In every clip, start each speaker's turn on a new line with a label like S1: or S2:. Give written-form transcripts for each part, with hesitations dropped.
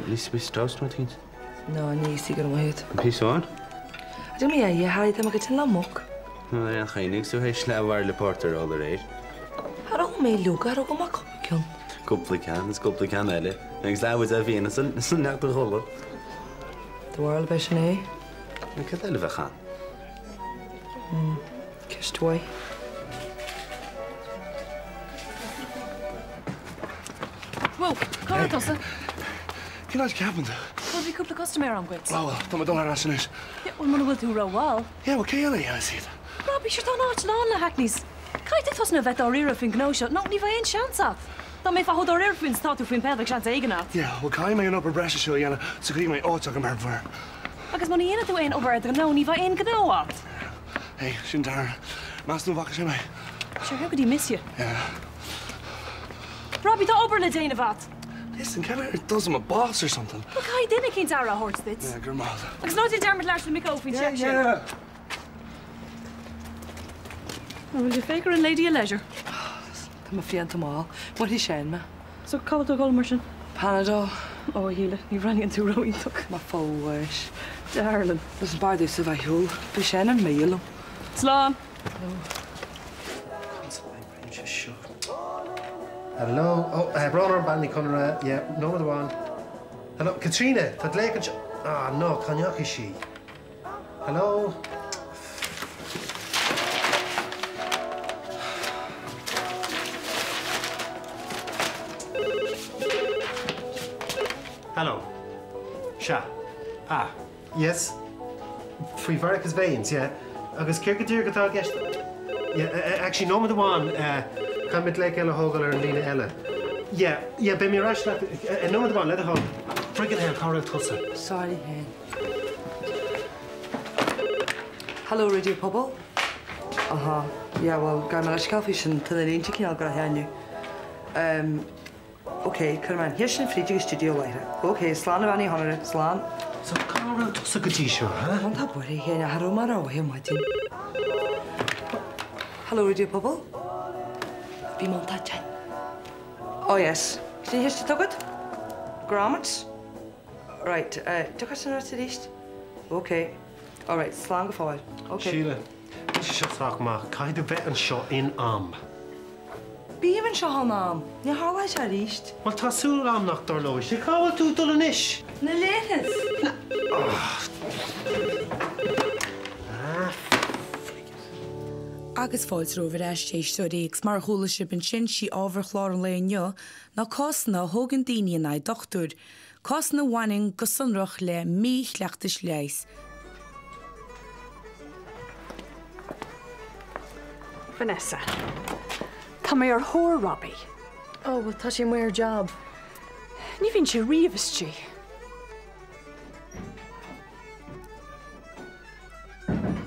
S1: Lisa bist du draußen, Martin?
S2: No, nie sicher am Hut.
S1: Peace on?
S2: Ydw mi ei, Harry, ddim yn gyda'n lamwg.
S1: No, yn chainig, so hei slawar le porter all yr eir.
S2: Har o'n mei lwg, har o'n ma cwpicion.
S1: Cwpli can, ele. Nag slawad a fi, na sy'n nag dy cholo.
S2: Dwarl beth sy'n ei?
S1: Na cydael fe chan.
S2: Cys dwy.
S3: Wow, Connor Tossa.
S4: Can I just happen to?
S3: Wel, fi cwpl o customer am gwyd.
S4: Wel, dyma dyna ras yn ys.
S3: Wel, ma'n wyl ti'n row wal.
S4: Ie, wel, cael ei as hyd.
S3: Robbie, sy'n dan art lan na hackneys. Caet eithos na vet o'r iro ffyn gnosio. No, ni fa ein sians at. Da me fa hod o'r iro ffyn statu ffyn peddag sians eigen at.
S4: Ie, wel, cael ei yn o'r bresio sio iana, so gyda mai ots ag yn merf fyr.
S3: Agus ma'n un ydw ein o'r edrych no, ni fa ein gyda at.
S4: Hei, sy'n dar. Mas nhw'n fac sy'n mai.
S3: Sure, how could he miss you?
S4: Ie.
S3: Robbie, da ober na dyn of at.
S4: Listen, can I does him a boss or something?
S3: Wel, cael dyn cyn dara hortspits.
S4: Yeah, good mad.
S3: Agus no dyn dermot lars na mico ffyn check shit.
S4: Yeah.
S3: Well, will you faker and lady a leisure?
S2: Dyma ffiant am all. What is sien ma?
S3: So, cofod o gol merchant.
S2: Panadol.
S3: O, hile, ni rannu yn tŵ rowyn tog.
S2: Ma fawys.
S3: Darlin.
S2: Dys yn bardd sy'n fai hwl. Fi sien yn meil.
S3: Slán.
S5: Hello. Oh, Bronner Bandy Conrad. Yeah, no other one. Hello, Katrina. That lake. Ah, no, Cognac is she. Hello. Hello. Sha. Ah. Yes. Free varicose veins, yeah. Agus Kirkadir Gatal Gest. Yeah, actually, no other one. Come with Lake Ella Hogal or Lena Ella. Yeah, be me rash that. No other one, let her home. Friggin' hell, Carl Tussa.
S2: Sorry, hen. Hello, Radio Pobl. Aha. Yeah, well, gael mewn ysgaffi sy'n tynnu'n un ti'n gyda henw. Okay, Cyrman, hier sy'n ffridig y studio leira. Okay, slan y fan i honor, slan.
S5: So, Carl Tussa Gadisho, huh?
S2: Ond ha bwri hen, a haro mar o hen wedyn. Hello, Radio Pobl. Fi montage. Oh, yes. Sy'n hier sy'n togod? Grommets? Right, togod sy'n rhaid sy'n eist? Okay. All right, slan gyffoel. Okay.
S5: Sheila, this is shot talk ma. Kind of bet and shot in arm.
S2: Bí an seo am. Ní hála sé ríist.
S5: Well, tasúl am nach dorlois. You call tú dulanish.
S2: Na létas.
S6: Agus fáilt rover éis so réigs mar cholasib an sin si ábhar chlár an léonne ná cásanna thógan daoine na dochtúr, cásanna bhhaing go sunrach le mích leachtas leis.
S3: Vanessa. Tá mé ar thór Robbie. Oh, well, tá sé mé ar job. Ní bhíonn sé riamhas tí.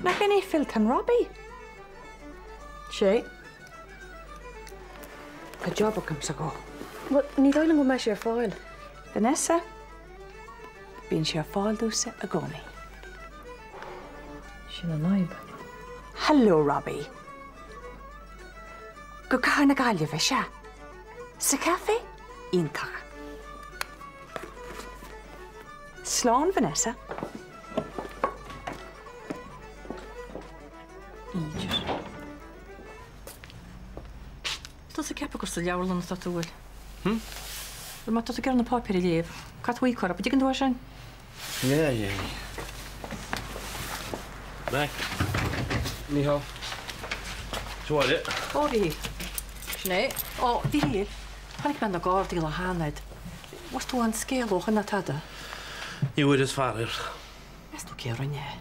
S3: Na bhíonn é filtan Robbie? Sé? Tá job acham sa go. Well, ní dóileann go meis sé ar fáil. Vanessa, bíonn sé ar fáil dúsa a gcónaí. Sin an naib. Hello, Robbie. Go cahar na gailge bheith se. Sa café, iontach. Slán, Vanessa. Ídir. Tá sa cepa gur sa leabhar lena tá túil. Well, má tá gar na pápir i léamh. Cá tú ícora, bud an dúir sin?
S1: Yeah. Mac. Ní há. Tuaile.
S3: Óí. Sné? Ó, bhí. Pannig me na gádaí le hánaid. Was tú an scéalócha na tada?
S1: Ní bhfuil is fearr.
S3: Es tú céar ne?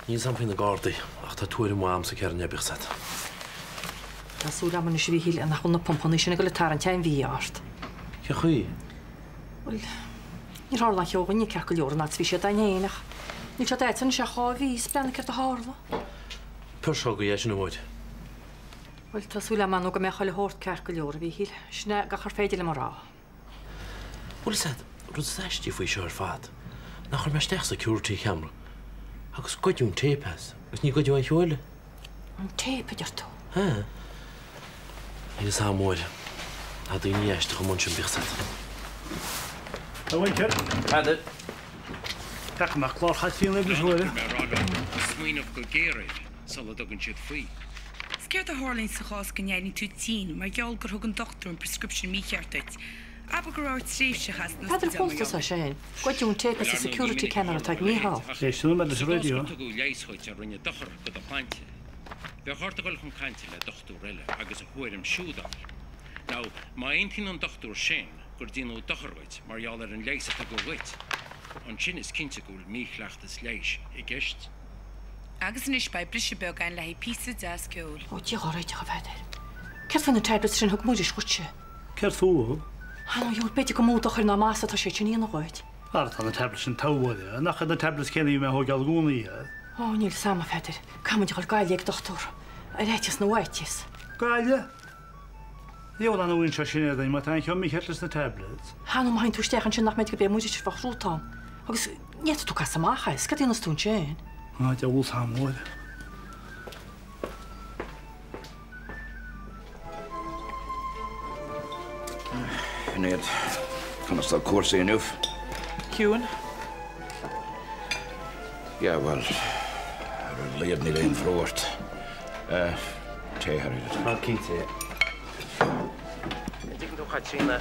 S1: Ní sampla na gádaí ach tá túir am sa cear nebich set.
S3: Tású am na sibhí híl nach chun na pompaní sinna go le tar an tein bhí art.
S1: Ce chuí?
S3: Well, ní hála teogan ní cear go leor na bhí sé daéach. Ní se déan se cháhí splena ceir a hála.
S1: Pur seo go dhé sin bhid.
S3: Well, tásúla man go me chaile hórt cear go leor bhí híl. Sna ga char féidir le mar rá.
S1: Bhil said, rud saistí faoi seo ar fad. Nach chuir meisteach sa ciúirtaí cheamra. Agus goidún tépes, agus ní goidú an cheoile.
S3: An tépa idir tú.
S1: Ha? Agus há móide. A daoine éiste go mun sin bich set.
S4: Owen Kit.
S1: Had it.
S4: Take my cloth hat feel in this way.
S7: Swing of Gulgaria, Saladogan should free.
S6: Skeir a hálinn sa chás gnéine tú tí, mar geall gur thug an doctor an prescription mícheartid. Aber gur áir tríomhse has na
S8: Had postas a sé. Gwaitiún take as a security camera tag míhá.
S4: Still met this radio.
S7: To go leishoit a rinne dochar go a plant. Be hartagal chun cante le dochtú riile agus a huirim siúda. Now, má eintín an dochtú sin gur dínú docharhaid mar jaall an leise a go wit. An sin is cinnte gúil míchleachtas leis I gist.
S6: Agus is bei brise beg ein le hí písa deasceol.
S8: Ó tí áráid a bheidir. Ceir fan na tablets sin thug múidir scuite.
S4: Ceir fú.
S8: Hanna dúr beidir go múdachar ná másasa tá sé tííana gáid.
S4: Ar tá na tablets sin táhile, nach na tablets céí me ho galgúnaí.
S8: Ó níl sama feidir, Camuid gáil gaiile ag doctor. A réitis na bhaitis.
S4: Gaile? Jó an bhain se sinna d má tá mí helas na tablets.
S8: Hanna hain túisteach sin nach meid go bé múidir fachhrútá. Agus net tú cas amachcha, is cadína stún sin.
S4: Á de bhúl tá mód.
S9: Ned, kan I start course enough?
S8: Ciúin?
S9: Yeah, well, I'll lead me in forward. Te Harry.
S1: I'll keep it.
S10: I didn't know how China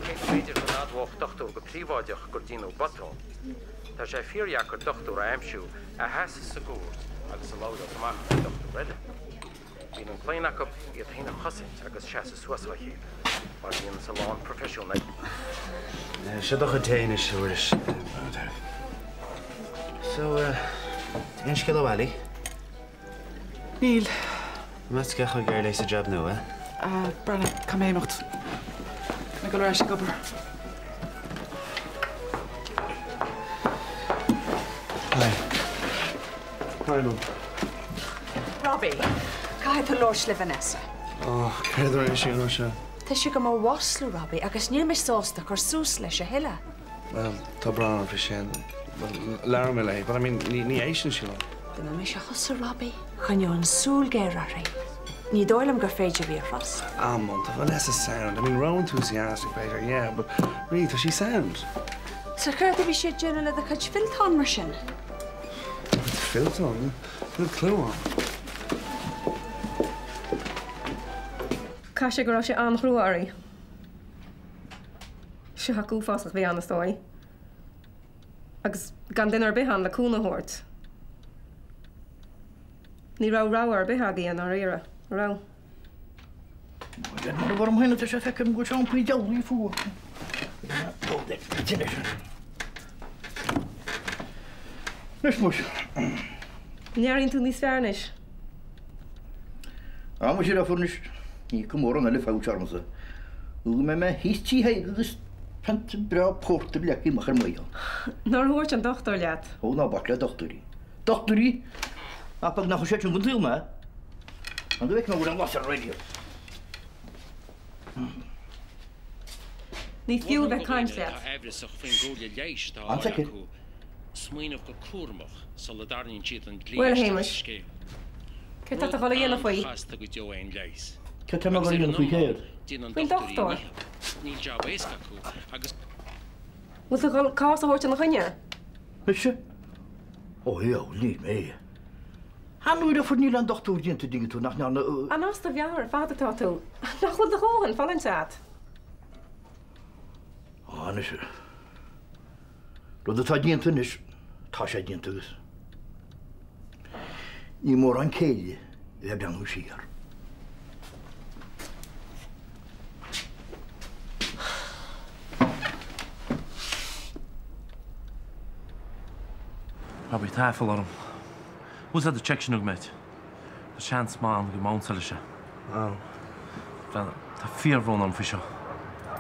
S10: came to the Nadwalk doctor go príváideach gur dínú batrón. Tá sé fíorheachar doctor a aimsú a heas sa gúr agus a láda amach doctor riile. Bhín an pléineach iad hína chosint agus sé sa suasra híl. Mar bhíon sa lán professional.
S1: Se doch a téine siúris. So, ein skill Ali?
S11: Neil.
S1: Mas gach a gair leis a job nu,
S11: Brana, come héim ocht. Na go leis gobar.
S4: Hi, Mum.
S3: Robbie, caiith a lór le Vanessa.
S4: Oh, céidir é sin se.
S3: Tá si go má waslú Robbie agus níor mé sásta chu sús leis a heile.
S4: Well, tá bra fi sin. Lear me lei, but I mean, ní é sin sin.
S3: Duna mé se chosú Robbie, chuineo an súl géirí. Ní dóilm gur féidir bhí ras.
S4: Mum, tá Vanessa sound. I mean, raw enthusiastic, Peter, yeah, but really, does she sound?
S3: Sa chuir a bhí sé déanana le a chuid filtán mar sin.
S4: Filtón? No clue on.
S12: Caiise go raibh sé anhrúairí. Se ha cúfásach bhí an na stói. Agus gan duine behan le cúnathirt. Ní ráar bethe íon ar éire, rá.
S13: Mar bhar mhaine sé fecinn go seán pí deí fu. Nes mu.
S12: Nearíonn tú níos fearnis.
S13: Mu sé a furnis í go mór an eile fátearmasa. Ú me hítí he agus pent bra pórta leí machar maiil.
S12: Nar thuirt an dochtar leat.
S13: Ó ná bach le dochtarí. Dochtarí? Apag nach sé an gúil me? An bheith me bhfuil an las radio.
S12: Ní fiú bheith caiim leat.
S13: An sicir.
S7: Smuoineh go cuamach solidarníonn siad an
S12: Well, Hamish. Cé tá a bhla dhéanana faoi?
S7: Chasta go deo ein leis.
S13: Cé tá mar dhéanana faoi chéad?
S12: Bhín dochtar.
S7: Ní job éasca acu agus
S12: Bhil a gáil cás a thuirt an chuine?
S13: Bise? Ó heo, ní mé. Hanúir a furníil an dochtú dieanta dinge tú nach neanna...
S12: An ásta bhear fádatá tú. Nach chud a háhan fallin teat.
S13: Ána se. Rud atá dieanta nis, tá sé dieanta gus. Ní mór an céile le beanú síar.
S1: Robbie, táfal orm. Who's at the section of mate? The chance man go mount se.
S4: Oh.
S1: Well, tá fear run on for sure.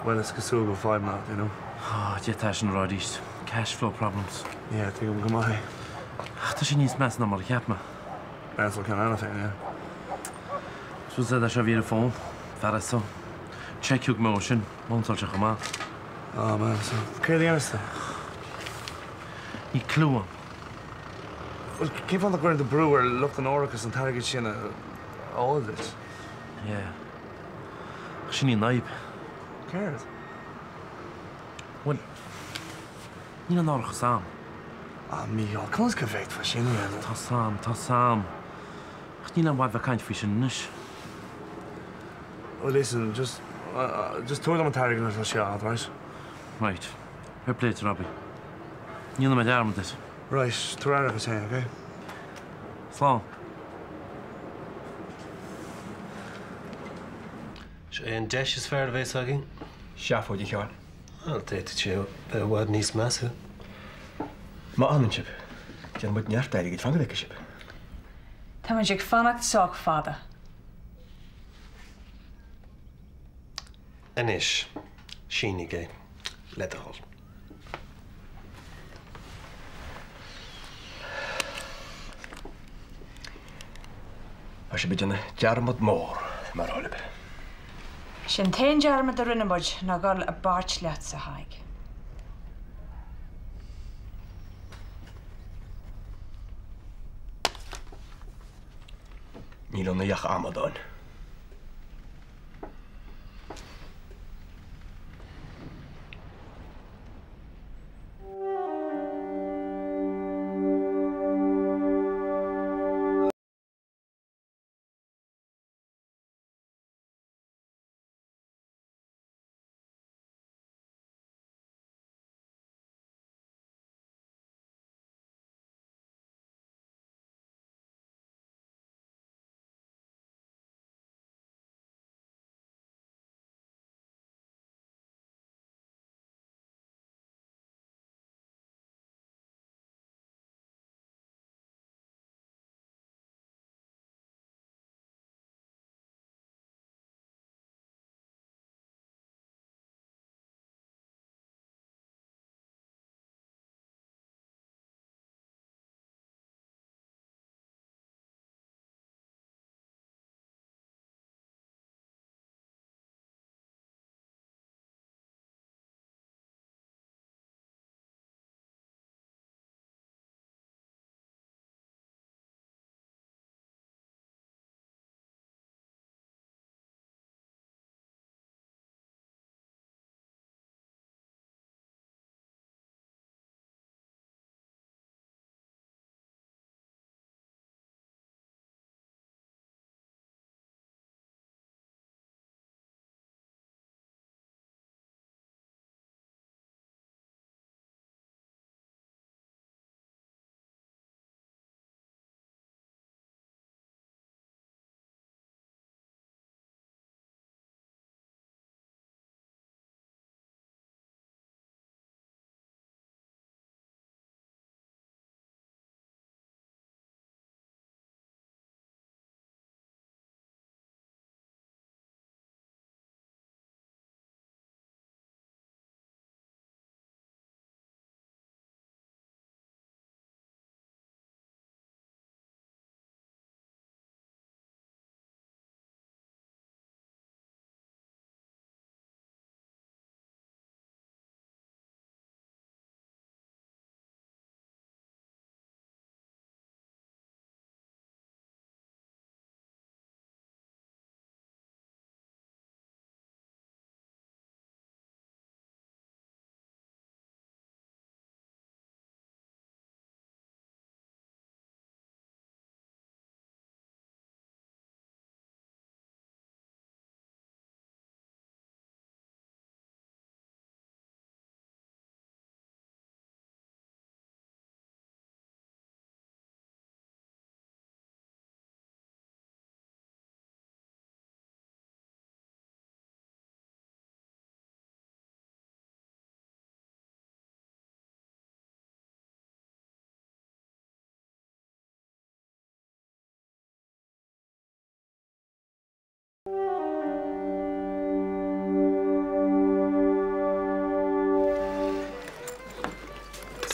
S4: Well, it's go go 5 now, you know.
S1: Oh, jet as and rod east. Cash flow problems.
S4: Yeah, I think I'm going to
S1: Tá sé níos meas ná mar cheapma.
S4: That's what kind of anything, yeah.
S1: So said I should be the phone. That is so. Check your motion. Won't touch a come
S4: Oh, man, so. Okay, the honest.
S1: Ní clue on.
S4: Well, keep on the ground the brewer, look an oracus and target shin all of this.
S1: Yeah. She need naib.
S4: Cares.
S1: Well, Ní an áracha sam.
S4: Míall, cos go bhéit fa sin héana.
S1: Tá sam. Ach ní an bhaid bheith caiint fao sin níos.
S4: Oh, listen, just throw them a target and I'll shot, right?
S1: Right. Fair play to Robbie. Ní an arm with it.
S4: Right, throw out of his hand, okay?
S1: Slán.
S14: An deis is fear a bheith agin?
S15: Seafóid I cheáil.
S14: Well, déite sé bhhad níos measa.
S15: Má anmanship. Dean muid neartdaid ag fangalicaship.
S3: Tá man ag fannacht soach fada.
S14: Anis, síní gé, ledaháil.
S15: A sé bid an dearmad mór mar hálib.
S3: Sin tain dearmad a rinnemuid ná gáil a báirt leat sa haig.
S15: Níl an na dheach amadáin.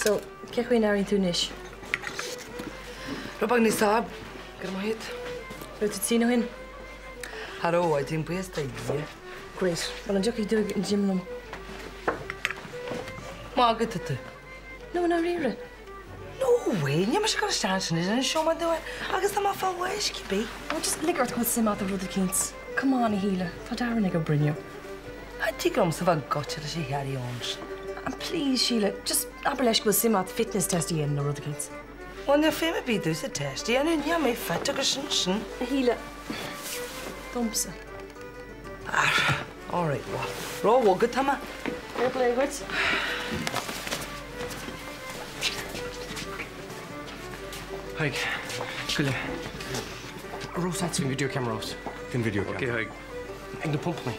S2: So, kijk weer naar in Tunis. Robang ni saab, kermahit.
S3: Wilt het zien nog in?
S2: Hallo, I think best idea.
S3: Great. Wel een jockey doe ik in de gym om.
S2: Maar goed het.
S3: No, no, rire.
S2: No way, nie masz go szans, nie? Żen show ma doen. Agus tam af wees kibi.
S3: Oh, just liquor to sim out the brother kids. Come on, Hila. Tá dar nig go brinne.
S2: Ha tígrom sa van gotcha da sé Harry ons.
S3: And please, Sheila, just aberleis go simat fitness test in the other kids.
S2: Well, na fé be dus a test. Ja, nu ja me fat agus sin.
S3: Sheila. Dumpsa.
S2: Ah, all right, well. Raw wogad tama.
S3: Go play with.
S14: Haig, Gule. Rose had some video cameras. Fin video camera. Okay, Haig. Eng de pomp me.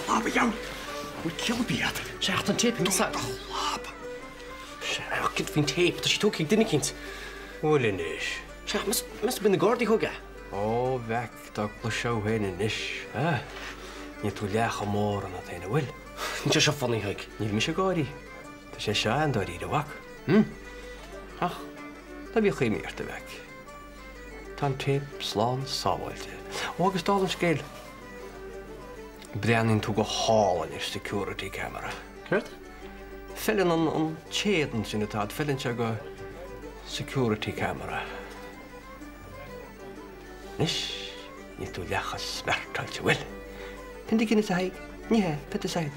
S14: Oh, maar jou. Moet kill be at.
S1: Ze had een tape in de zak. Ik heb geen tape, dat is toch geen dinnekind.
S14: Wel niet.
S1: Zeg, mis ben de gordy hoga.
S14: Oh, weg, dat ik show heen en is. Je toe leggen morgen dat heen wil.
S1: Niet zo funny, Haig.
S14: Niet mis je gordy. Dat is je aan door die de wak. Ach, dat wil geen meer te weg. Dan tape, slaan, sawalte. Ook is dat een scheel. Brenning toe halen is security camera.
S1: Kurt?
S14: Fällen on tjeden sin det att fällen jag security camera. Nish, ni tu lächas smärta alltså väl. Pinde kinne så hej. Ni här, pette säger.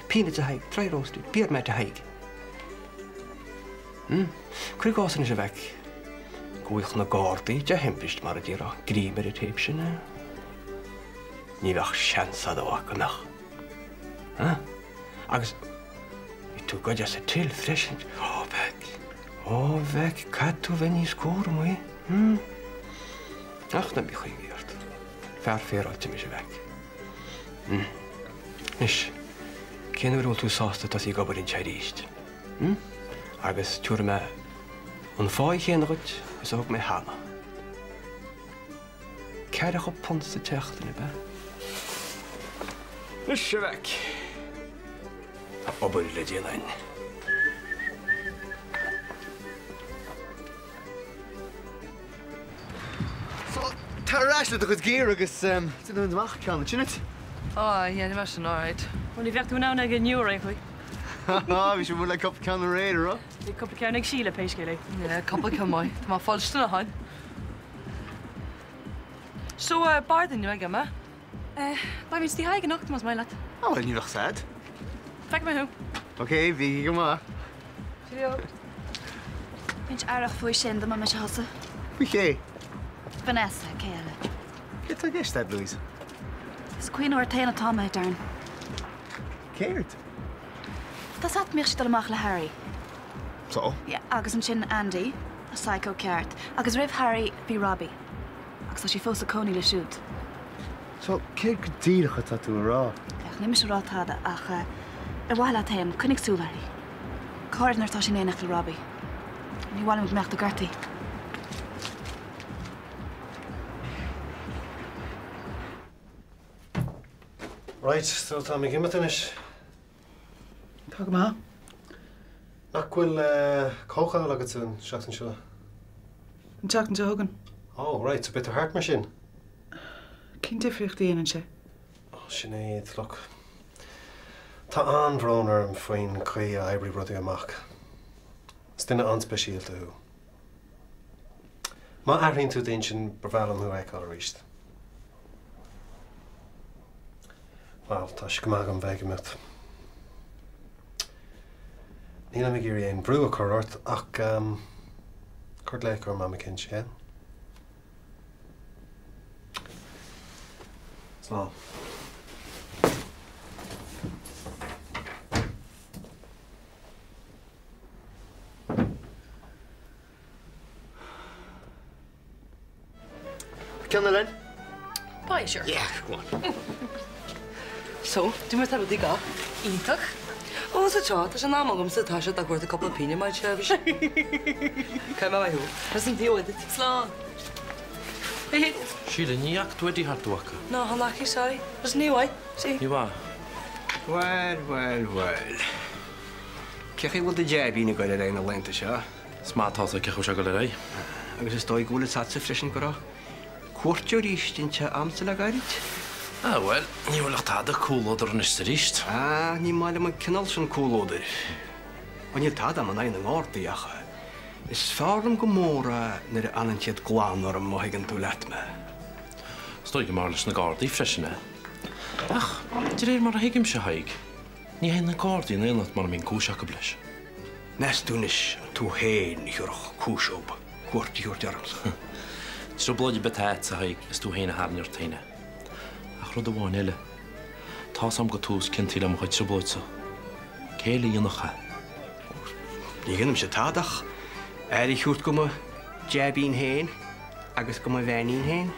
S14: Pine så hej, try roasted, beer med till hej. Krigasen är väck. Gå ich na gardi, jag hempist mar det göra. Grimer det tipsen. Ni var chansa då akna. Agus tu god jag ser till freshen. Väck, kattu vem i skor mig. Ach, dann bin ich ingehört. Fair allt mig väck. Nisch. Känner du du sagst, dass ich aber in Chadist. Agus tur med on fai genrut, så ook med Hanna. Kære op ponste tjertene ba. Nisch väck. Och börja ge in.
S4: So, tarashla the good gear agus didn't mach can it?
S2: Oh, yeah, det var så alright.
S8: Och ni vet hur nu när jag new right.
S4: Haha, vi should like cup can radar.
S8: Vi kopplar kan jag Sheila pejskele.
S2: Ja, koppel kan mig. Det var falskt det han. Så barden nu gamma.
S8: Vad minns du här nacht måste mig lätt.
S4: Oh, well, you look sad.
S8: Fuck me who.
S4: Okay, vi gamma.
S8: Cheerio.
S16: Minch arach fwy sin dyma mae hasa.
S4: Wie ge?
S16: Vanessa, Keala.
S4: Get a guess that, Louise.
S16: Is Queen o'r tein o Tom ei darn.
S4: Cared.
S16: Tas at mich stal amach le Harry.
S4: So?
S16: Ja, agus an sin Andy, a psycho ceart. Agus rif Harry fi Robbie. Agus o si fós a coni le siúd.
S4: So, cared go díircha tatú rá.
S16: Ach, nimis a rátada ach bhhaile taim, chunig súlairí. Cardnar tá sin éanaach le Robbie. Ní bhhaile mu mecht a gartaí.
S14: Right, so tá mi gimmet inis.
S11: Tá má?
S14: Nach bhfuil cócha agad san seachtain seo.
S11: An teachtain se thugan.
S14: Oh, right, so bit hart mar sin.
S11: Cinn difriocht dhéanaan sé.
S14: Sinnéad, look. Tá anbhrónar an faoin chuí a eibrí rudí amach. Stinne anspecialta hu. Má airríonn tú daon sin brabhalam hu ag á ríist. Well, tá si go mag an bheith imirt. Níl am gur éon brú a chuirt ach chuir le gur má cin sé. Slán.
S4: Can I learn?
S2: Bye, sure.
S14: Yeah, go on.
S2: So, du moet hebben die ga.
S8: Ítach?
S2: Oh, so tja, tas an námagam sa tá se a cuairta couple of píine mai sebis. Cai mai hu. Tas an dío edit.
S8: Slán.
S1: Sheila, ní ach dwedi hartwacha.
S2: No, han lachi, sorry. Tas ní wai. Sí.
S1: Ní bha.
S14: Well. Cechi bhfuil de jab ína goile réna lenta seo.
S1: Smátá a cechu se go le ré.
S14: Agus is dói gúla sa frisin go rá. Cuirteú ríistinte amsa le gairid?
S1: Wel, ní bhfuil táda cúlódar an is ríist.
S14: Ní máile man cinál sin cúlódar. Bhainil táda man aon an árdaíacha. Is fearm go móra nar anantiad glánar an mthaigh tú leatme.
S1: Stoi go mar leis na gádaí freisinne. Ach, dir éir mar a hiigim se haig. Ní hé na códaí na inat mar mín cúiseach go bleis.
S14: Nes dúnis tú héin iúrach cúiseob, chuirtíúir dearms.
S1: Tro bloidir betáid sa haig is tú héna háneir taine. Ach rud amháin eile. Tá sam go tús cintíí am chuid tro bloidsa. Céile dionacha.
S14: Ní gannam sé tádach. I chuút go jabín héin, agus go bhénín héin.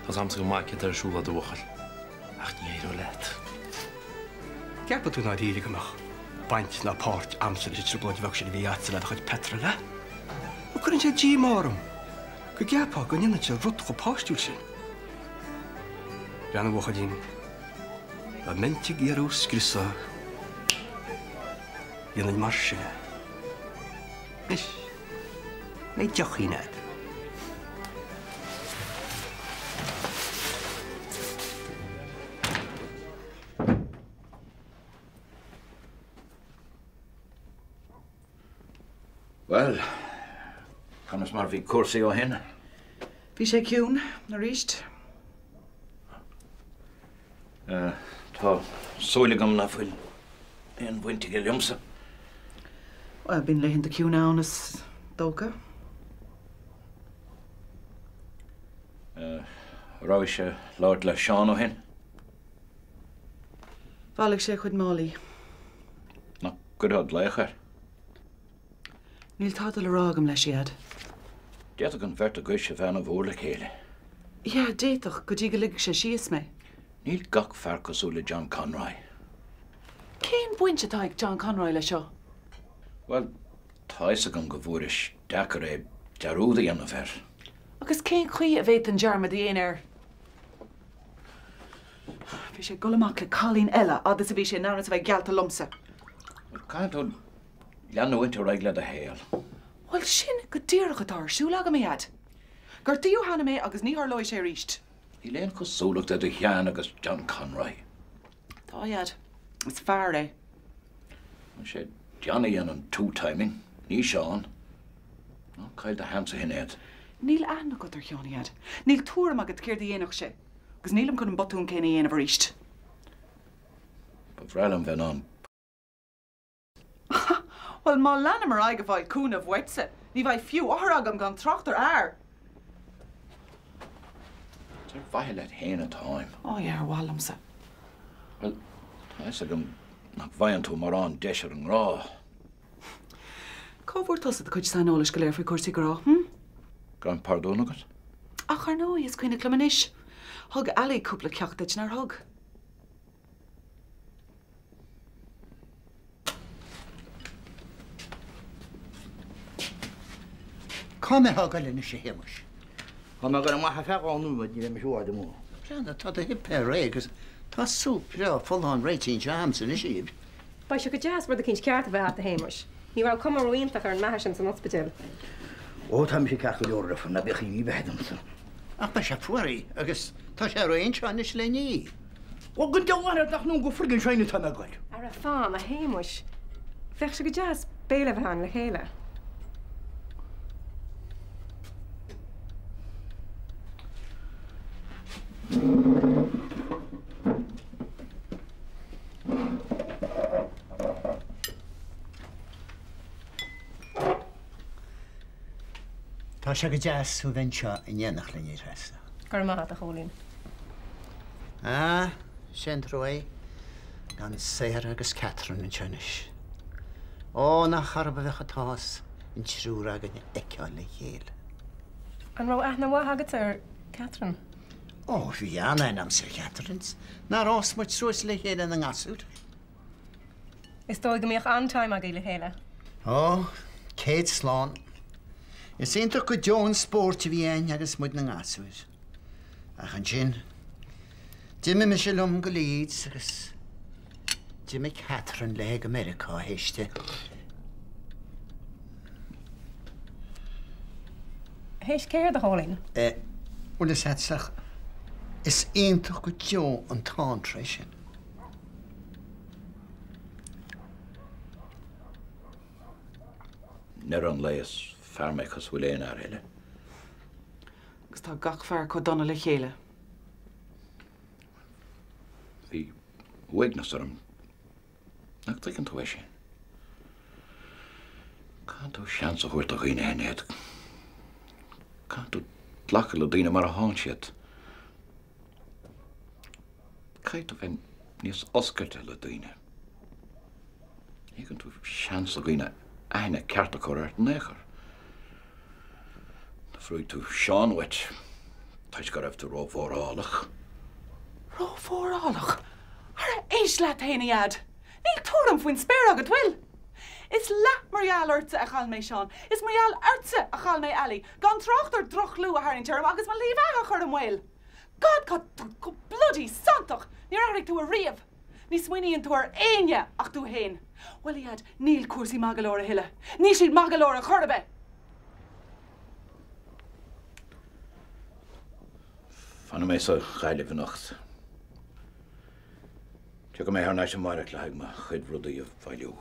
S1: Tá sam go maiciid ar siúla do bhachail. Ach ní éidir leit.
S14: Ceappa tú náid íri gomach. Baint na páirt amsar is tro bloid bheh sin bhí atsa le chuid petra le. Ó chuann sé dí márm. Go ceappa go nina sé rud go páistúil sin. Reanna bhacha dín. Le mente géarú scrisa. Dhéanana mar sin. Is, mé deochaí náid.
S13: Well, Canas mar bhí cuasaí ó hin.
S11: Bhí sé ciún na ríist.
S13: Tá sóilagam na bhfuil éon bhainte go liomsa.
S11: Well, bín le hinta ciún ánas dócha.
S13: Rá sé láir le Seán ó hin.
S11: Bhailligh sé chuid málaí.
S13: Na gurad leichar.
S11: Níl tádal le rágam leis iad.
S13: Déach an bheirt a gcuis sé bhean a bhór le chéile.
S11: Ja, déach go dtí go ligh sé síos mé.
S13: Níl gach fearcasú le John Conroy.
S11: Cén buinte tá ag John Conroy le seo?
S13: Well, tá is agam go bhfuris deachar é dearúda an a bheir.
S11: Agus cén chuí a bhéit an dearmad dhéon air. Bhí sé golamach le cálín eile agus a bhí sé nánas bheith gealta lomsa.
S13: Cáintú leanú into reigla a héal.
S11: Well, sin go dtíirech atá siúla go méad. Gur tíú hána mé agus ní loi sé ríist.
S13: Í léon go súlacht a chean agus John Conroy.
S11: Tá iad. Is fear é.
S13: Sé Johnny an two-timing, ní Seán. No, cael da hansa hinnéad.
S11: Níl anna go ar cheanna iad. Níl túram agad céir dhéanaach sé. Agus nílam chun an botún céna dhéanamh ríist.
S13: Ba bhrealam bhean an.
S11: Well, má lena mar aige bhaid cúnamh wetse. Ní bhaid fiú áthar agam gan trochttar air.
S13: Tar bhaile héana táim.
S11: Ó, yeah, bhhalamsa.
S13: Well, tá is agam nach bhain tú mar an deisir an rá.
S11: Cábhúir tosad a chuid sanolas go léir faoi cuasaí go rá,
S13: Gan pardón agad?
S11: Ach, ar nó, is cuoine clumanis. Thug ealaí cúpla ceachtaid nar thug.
S17: Come hagalin sé hémas. Ha me go maithe feáúid ní me siúide mó. Prena tá a hipé régus tá súpre fallán réitín jams in isíb.
S12: Ba se go jazz bud a cinint ceart a bheit a héimeis. Ní bhil cum roiintach ar an meisi san ospital.
S17: Ó tá sé ceach go leorra fan na bechaí ní bedamsa. Ach ba se fuirí agus tá sé réon seán is le ní. Ó gon dehair nach nó go frigin seinine tá me goil.
S12: Ar a fáin a héimeis. Fech se go jazz béle bhean le chéile.
S17: Tá se go deasú bhain seo in dhéanach le níor heasta.
S12: Gur maith a cholín.
S17: Sin troi gan séir agus Catherine in tenis. Ó nach charba bhecha tás in trúr agan eiceáil le chéal.
S12: An rá aithna bha agat ar Catherine?
S17: Ó, bhí anna am sé Catherines. Ná rás muid suas le chéile an gasút.
S12: Is dói go míoch antáim a le chéile?
S17: Ó, Kate Slán. Is inta go Joan sport bhí ein agus muid na gasút. Ach an sin, Jimmy me sé lom go Leeds agus Jimmy Catherine le America héiste.
S12: Héis céir a hálín?
S17: Bhfuil is hetach is inta go Jo an tántrééis sin.
S13: Nar an leias fearmechas bhfuil éon ar heile.
S11: Agus tá gach fear chu donna le chéile.
S13: Bhí weignas orm
S9: Nach drig an tú sin. Can tú seans a chuirt a chuoine hennéad. Can tú tlacha le daoine mar a háin siad. Cait a bhain níos oscailte le daoine. Ní gan tú seans a chuoine aine ceart a chur ar néchar. Na frúid tú seán wet. Táis go raibh tú ró fórálach.
S11: Ró fórálach? Ar éis le taoinead. Níl túram faoin spéir agad bhfuil. Is le Marial Urtsa a chail mé seán. Is Marial Urtsa a chail mé Ellie. Gan trochttar droch lú a haring term agus má líomh a chur an bhfuil. God go bloody santach. Ní áirigh tú a riamh. Ní smuoiníonn tú ar aine ach tú hain. Well iad, níl cuasaí magalóir a hiile. Ní siad magalóir a chorbe.
S9: Fanna mé sa chaile bhnacht. Tuga mé ar náis an maireach le haig ma chud rudaí a bhailiú.